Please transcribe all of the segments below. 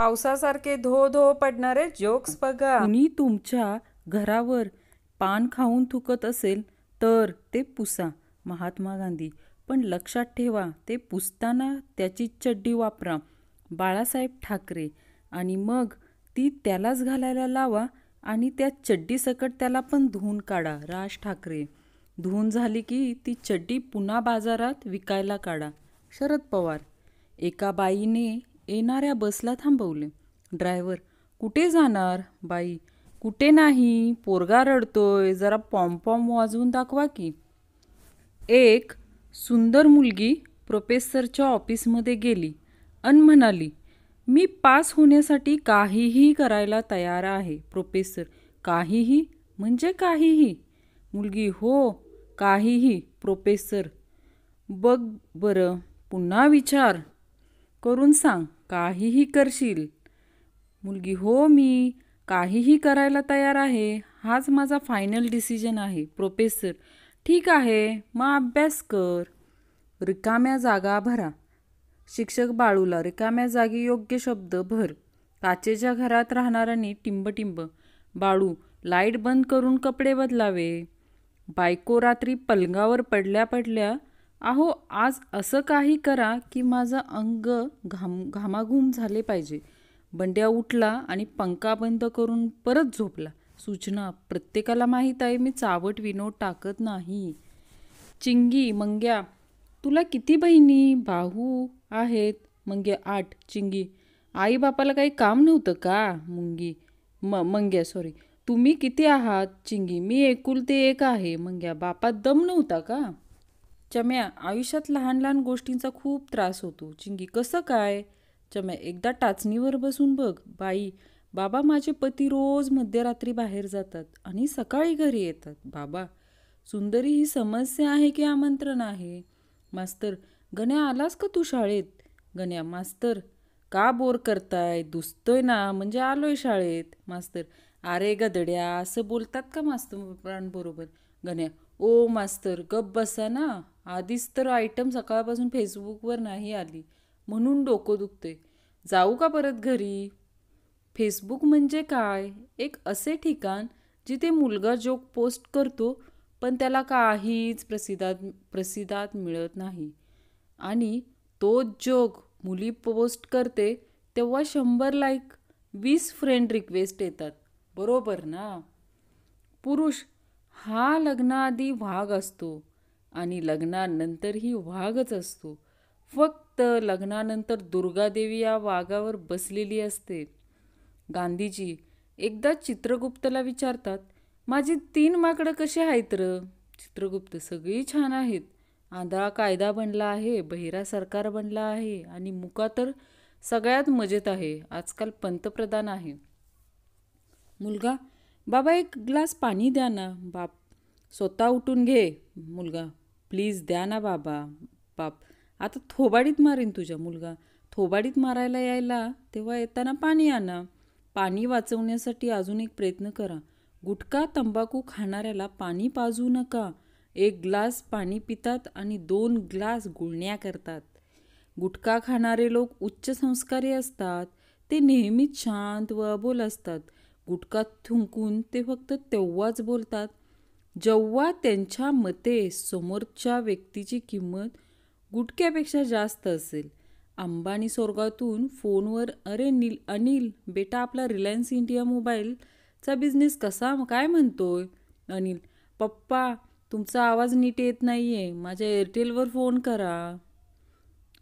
पावसासारखे धो धो पडणारे जोक्स बघा. कुणी तुमच्या घरावर पान खाऊन थुकत असेल तर ते पुसा. महात्मा गांधी. पण लक्षात ठेवा, ते पुसताना त्याची चड्डी वापरा. बाळासाहेब ठाकरे. आणि मग ती त्यालाच घालायला लावा आणि त्या चड्डीसकट त्याला पण धुवून काढा. राज ठाकरे. धुवून झाली की ती चड्डी पुन्हा बाजारात विकायला काढा. शरद पवार. एका बाईने येणाऱ्या बसला थांबवले. ड्रायव्हर. कुठे जाणार? बाई. कुठे नाही, पोरगा रडतोय, जरा पॉम्पॉम वाजवून दाखवा की. एक सुंदर मुलगी प्रोफेसरच्या ऑफिसमध्ये गेली अन म्हणाली, मी पास होण्यासाठी काहीही करायला तयार आहे. प्रोफेसर. काहीही म्हणजे काहीही? मुलगी. हो, काहीही. प्रोफेसर. बघ बरं, पुन्हा विचार करून सांग, काहीही करशील? मुलगी. हो, मी काहीही करायला तयार आहे. हाच माझा फायनल डिसिजन आहे. प्रोफेसर. ठीक आहे, मग अभ्यास कर. रिकाम्या जागा भरा. शिक्षक बाळूला. रिकाम्या जागी योग्य शब्द भर. काचेच्या घरात राहणाऱ्यांनी टिंब. बाळू. लाईट बंद करून कपडे बदलावे. बायको. रात्री पलंगावर पडल्या अहो, आज असं काही करा की माझं अंग घामाघूम झाले पाहिजे. बंड्या उठला आणि पंखा बंद करून परत झोपला. सूचना. प्रत्येकाला माहीत आहे मी चावट विनोद टाकत नाही. चिंगी. मंग्या. तुला किती बहिणी भाऊ आहेत? मंग्या. 8. चिंगी. आई बापाला काही काम नव्हतं का? मंग्या. सॉरी. तुम्ही किती आहात? चिंगी. मी एकुलते एक आहे. मंग्या. बापात दम नव्हता का? चम्या. आयुष्यात लहान लहान गोष्टींचा खूप त्रास होतो. चिंगी. कसं काय? चम्या. एकदा टाचणीवर बसून बघ. बाई. बाबा, माझे पती रोज मध्यरात्री बाहेर जातात आणि सकाळी घरी येतात. बाबा. सुंदरी, ही समस्या आहे की आमंत्रण आहे? मास्तर. गण्या, आलास का तू शाळेत? गण्या. मास्तर. का बोर करताय? दुसतोय ना, म्हणजे आलोय शाळेत. मास्तर. अरे गदड्या, असं बोलतात का मास्तरांबरोबर? गण्या. ओ मास्तर, गप बसा ना. आधीच तर आयटम सकाळपासून फेसबुकवर नाही आली, म्हणून डोकं दुखते. जाऊ का परत घरी? फेसबुक म्हणजे काय? एक असे ठिकाण जिथे मुलगा जोक पोस्ट करतो पण त्याला काहीच प्रसिद्धात मिळत नाही. आणि तोच जोक मुली पोस्ट करते तेव्हा 100 लाईक, 20 फ्रेंड रिक्वेस्ट येतात. बरोबर ना? पुरुष हा लग्नाआधी वाघ असतो आणि लग्नानंतरही वाघच असतो. फक्त लग्नानंतर दुर्गादेवी या वाघावर बसलेली असते. गांधीजी. एकदा चित्रगुप्तला विचारतात, माझी 3 माकडं कशी आहेत र? चित्रगुप्त. सगळी छान आहेत. आंधळा कायदा बनला आहे, बहिरा सरकार बनला आहे आणि मुका तर सगळ्यात मजेत आहे. आजकाल पंतप्रधान आहे. मुलगा. बाबा, एक ग्लास पाणी द्या ना. बाप. स्वतः उठून घे. मुलगा. प्लीज द्या ना बाबा. बाप. आता थोबाडीत मारीन तुझ्या. मुलगा. थोबाडीत मारायला यायला तेव्हा येताना पाणी आणा. पाणी वाचवण्यासाठी अजून एक प्रयत्न करा. गुटखा तंबाखू खाणाऱ्याला पाणी पाजू नका. 1 ग्लास पाणी पितात आणि 2 ग्लास गुळण्या करतात. गुटखा खाणारे लोक उच्च संस्कारी असतात. ते नेहमीच शांत व अबोल असतात. गुटखा थुंकून ते फक्त तेव्हाच बोलतात जेव्हा त्यांच्या मते समोरच्या व्यक्तीची किंमत गुटख्यापेक्षा जास्त असेल. अंबानी स्वर्गातून फोनवर, अरे अनिल बेटा, आपला रिलायन्स इंडिया मोबाईलचा बिझनेस काय म्हणतोय? अनिल. पप्पा, तुमचा आवाज नीट येत नाहीये, माझ्या एअरटेलवर फोन करा.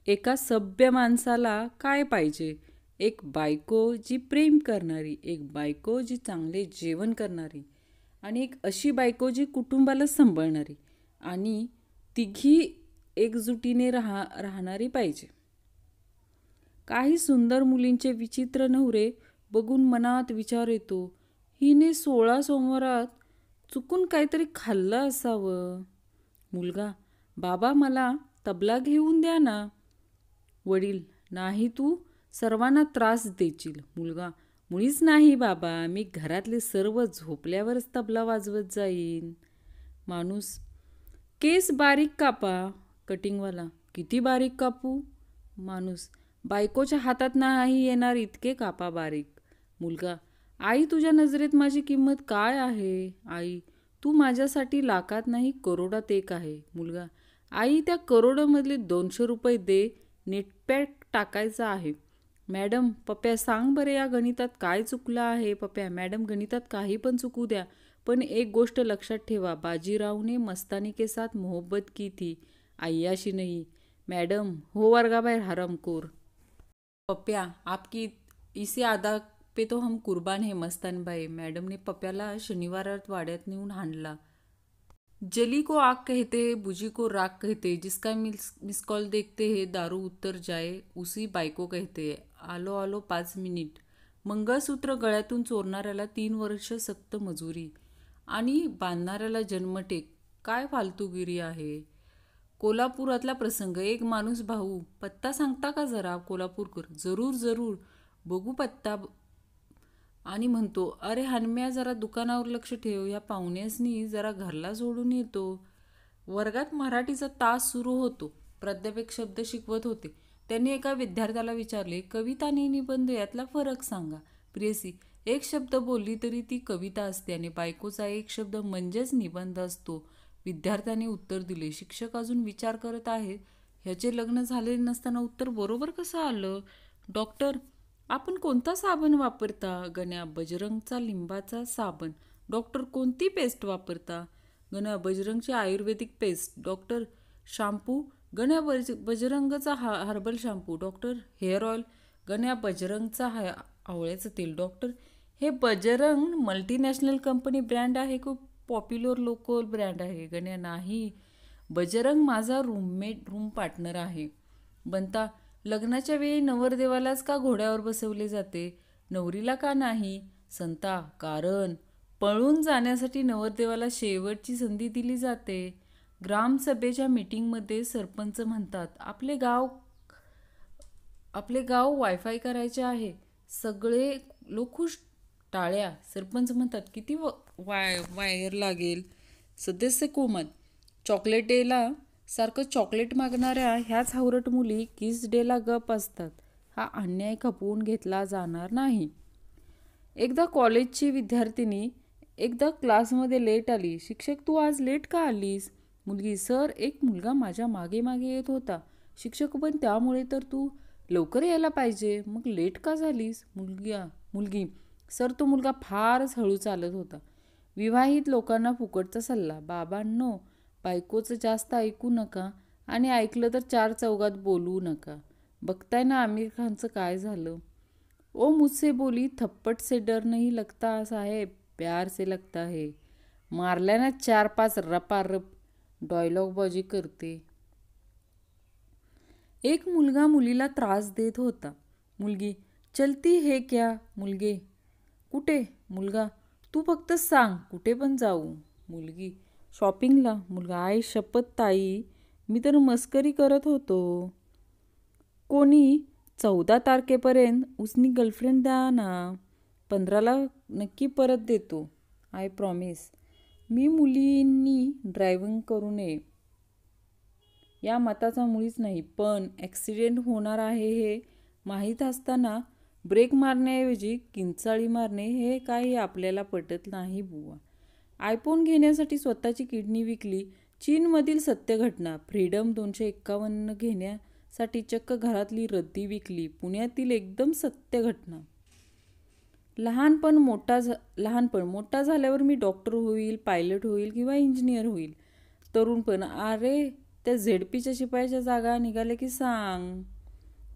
एका सभ्य माणसाला काय पाहिजे? एक बायको जी प्रेम करणारी, एक बायको जी चांगले जेवण करणारी आणि एक अशी बायको जी कुटुंबाला सांभाळणारी आणि तिघी एकजुटीने राहणारी पाहिजे. काही सुंदर मुलींचे विचित्र नवरे बघून मनात विचार येतो, हिने 16 सोमवारात चुकून काहीतरी खाल्लं असावं. मुलगा. बाबा, मला तबला घेऊन द्या ना. वडील. नाही, तू सर्वांना त्रास देशील. मुलगा. मुळीच नाही बाबा, मी घरातले सर्व झोपल्यावरच तबला वाजवत जाईन. माणूस. केस बारीक कापा. कटिंगवाला. किती बारीक कापू? माणूस. बायकोच्या हातात नाही येणार इतके कापा बारीक. मुलगा, आई तुझ्या नजरेत माझी किंमत काय आहे? आई, तू माझ्यासाठी लाखात नाही करोडात एक आहे. मुलगा, आई त्या करोडामधले 200 रुपये दे, नेटपॅक टाकायचा आहे. मॅडम, पप्प्या सांग बरे या गणितात काय चुकलं आहे? पप्प्या, मॅडम गणितात काही पण चुकू द्या, पण एक गोष्ट लक्षात ठेवा, बाजीरावने मस्तानी के साथ मोहब्बत की थी, अय्याशी नहीं. मॅडम, हो वर्गाबाहेर हरामखोर. पप्प्या, आपकी इसे अदा पे तो हम कुर्बान है मस्तान भाई. मॅडमने पप्प्याला शनिवारात वाड्यात नेऊन हाणला. जली को आग कहते हैं, बुझी को राख कहते हैं, जिसका मिस कॉल देखते हैं दारू उतर जाए उसी बायको कहते हैं. आलो आलो 5 मिनिट. मंगळसूत्र गळ्यातून चोरणाऱ्याला 3 वर्ष सक्त मजुरी आणि बांधणाऱ्याला जन्मठेप. काय फालतूगिरी आहे. कोल्हापुरातला प्रसंग. एक माणूस, भाऊ पत्ता सांगता का जरा? कोल्हापूरकर, जरूर जरूर, बघू पत्ता. आणि म्हणतो, अरे हनम्या, जरा दुकानावर लक्ष ठेव, या पाहुण्यासनी जरा घरला सोडून येतो. वर्गात मराठीचा तास सुरू होतो. प्राध्यापक शब्द शिकवत होते. त्यांनी एका विद्यार्थ्याला विचारले, कविता आणि निबंध यातला फरक सांगा. प्रेयसी, एक शब्द बोलली तरी ती कविता असते आणि बायकोचा एक शब्द म्हणजेच निबंध असतो. विद्यार्थ्याने उत्तर दिले. शिक्षक अजून विचार करत आहेत. ह्याचे लग्न झालेले नसताना उत्तर बरोबर कसं आलं? डॉक्टर, आपण कोणता साबण वापरता? गण्या, बजरंगचा लिंबाचा साबण. डॉक्टर, कोणती पेस्ट वापरता? गण्या, बजरंगची आयुर्वेदिक पेस्ट. Doctor, shampoo? गण्या, बजरंगचा herbal shampoo. Doctor, hair oil? Ganya, बजरंगचा आवळ्याचं तेल. डॉक्टर, हे बजरंग मल्टीनॅशनल कंपनी ब्रँड आहे खूप पॉप्युलर लोकल ब्रँड आहे. गण्या, नाही, बजरंग माझा रूम पार्टनर आहे. बनता, लग्नाच्या वेळी नवरदेवालाच का घोड्यावर बसवले जाते, नवरीला का नाही? संता, कारण पळून जाण्यासाठी नवरदेवाला शेवटची संधी दिली जाते. ग्रामसभेच्या मीटिंगमध्ये सरपंच म्हणतात, आपले गाव वायफाय करायचे आहे. सगळे लोक खुश. टाळ्या. सरपंच म्हणतात, किती वायर लागेल? सदस्य कोमत, चॉकलेट डेला सारखं चॉकलेट मागणाऱ्या ह्याच हावरट मुली किस डेला गप असतात. हा अन्याय खपवून घेतला जाणार नाही. एकदा कॉलेजची विद्यार्थिनी एकदा क्लासमध्ये लेट आली. शिक्षक, तू आज लेट का आलीस? मुलगी, सर, एक मुलगा माझ्या मागे मागे येत होता. शिक्षक, पण त्यामुळे तर तू लवकर यायला पाहिजे, मग लेट का झालीस? मुलगी, सर, तो मुलगा फारच हळू चालत होता. विवाहित लोकांना फुकटचा सल्ला. बाबांनो, बायकोचं जास्त ऐकू नका आणि ऐकलं तर 4 चौघात बोलू नका. बघताय ना आमिर खानचं काय झालं. ओ मुझसे बोली, थप्पड से डर नहीं लगता साहेब, प्यार से लगता है. मारल्यानं 4-5 रपारप डायलॉगबाजी करते. एक मुलगा मुलीला त्रास देत होता. मुलगी, चलती है क्या? मुलगे, कुठे? मुलगा, तू फक्त सांग, कुठे पण जाऊ. मुलगी, शॉपिंगला. मुलगा, आई शपथ ताई, मी तर मस्करी करत होतो. कोणी? 14 तारखेपर्यंत उसनी गर्लफ्रेंड द्या ना, 15ला नक्की परत देतो. I promise. मी मुलींनी ड्रायव्हिंग करू नये या मताचा मुळीच नाही, पण ॲक्सिडेंट होणार आहे हे माहीत असताना ब्रेक मारण्याऐवजी किंचाळी मारणे हे काही आपल्याला पटत नाही बुवा. आयफोन घेण्यासाठी स्वतःची किडनी विकली. चीनमधील सत्य घटना. फ्रीडम 251 घेण्यासाठी चक्क घरातली रद्दी विकली. पुण्यातील एकदम सत्य घटना. लहानपण मोठा झाल्यावर मी डॉक्टर होईल, पायलट होईल किंवा इंजिनियर होईल. तरुणपण, अरे त्या झेडपीच्या शिपायाच्या जागा निघाल्या की सांग.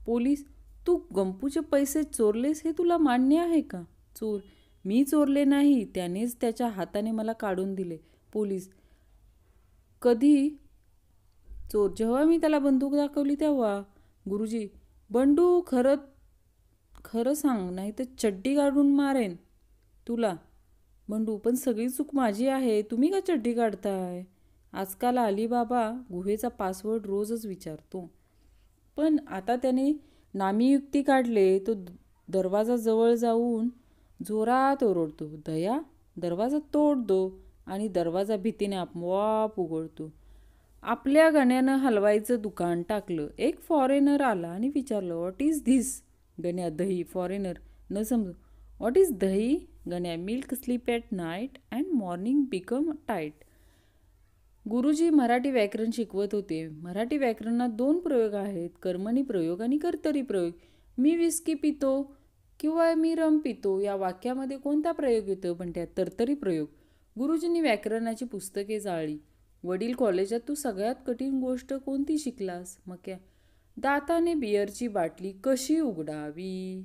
पोलीस, तू गंपूचे पैसे चोरलेस हे तुला मान्य आहे का? चोर, मी चोरले नाही, त्यानेच त्याच्या हाताने मला काढून दिले. पोलीस, कधी? चोर, जेव्हा मी त्याला बंदूक दाखवली तेव्हा. गुरुजी, बंडू, खरं सांग, नाही तर चड्डी काढून मारेन तुला. बंडू, पण सगळी चूक माझी आहे, तुम्ही का चड्डी काढताय? आजकाल अलीबाबा गुहेचा पासवर्ड रोजच विचारतो. पण आता त्याने नामीयुक्ती काढले. तो दरवाजा जवळ जाऊन जोरात ओरडतो, दया, दरवाजा तोड दो, आणि दरवाजा भीतीने आपोआप उघडतो. आपल्या गण्यानं हलवायचं दुकान टाकलं. एक फॉरेनर आला आणि विचारलं, व्हॉट इज धिस? गण्या, दही. फॉरेनर न समजू, what is dahi? Ganya, milk sleep at night and morning become tight. गुरुजी मराठी व्याकरण शिकवत होते. मराठी व्याकरणात 2 प्रयोग आहेत, कर्मणी प्रयोग आणि कर्तरी प्रयोग. मी विस्की पितो किंवा मी रम पितो या वाक्यामध्ये कोणता प्रयोग येतो? पण त्यात कर्तरी प्रयोग. गुरुजींनी व्याकरणाची पुस्तके जाळली. वडील, कॉलेजात तू सगळ्यात कठीण गोष्ट कोणती शिकलास? मक्या, दाताने बिअरची बाटली कशी उघडावी.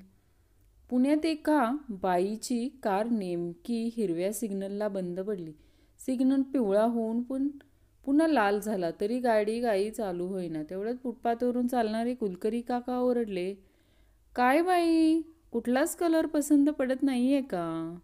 पुण्यात एका बाईची कार नेमकी हिरव्या सिग्नलला बंद पडली. सिग्नल पिवळा होऊन पुन्हा लाल झाला तरी गाडी चालू होईना. तेवढ्यात फुटपाथवरून चालणारे कुलकर्णी काका ओरडले, काय बाई, कुठलाच कलर पसंत पडत नाहीये का?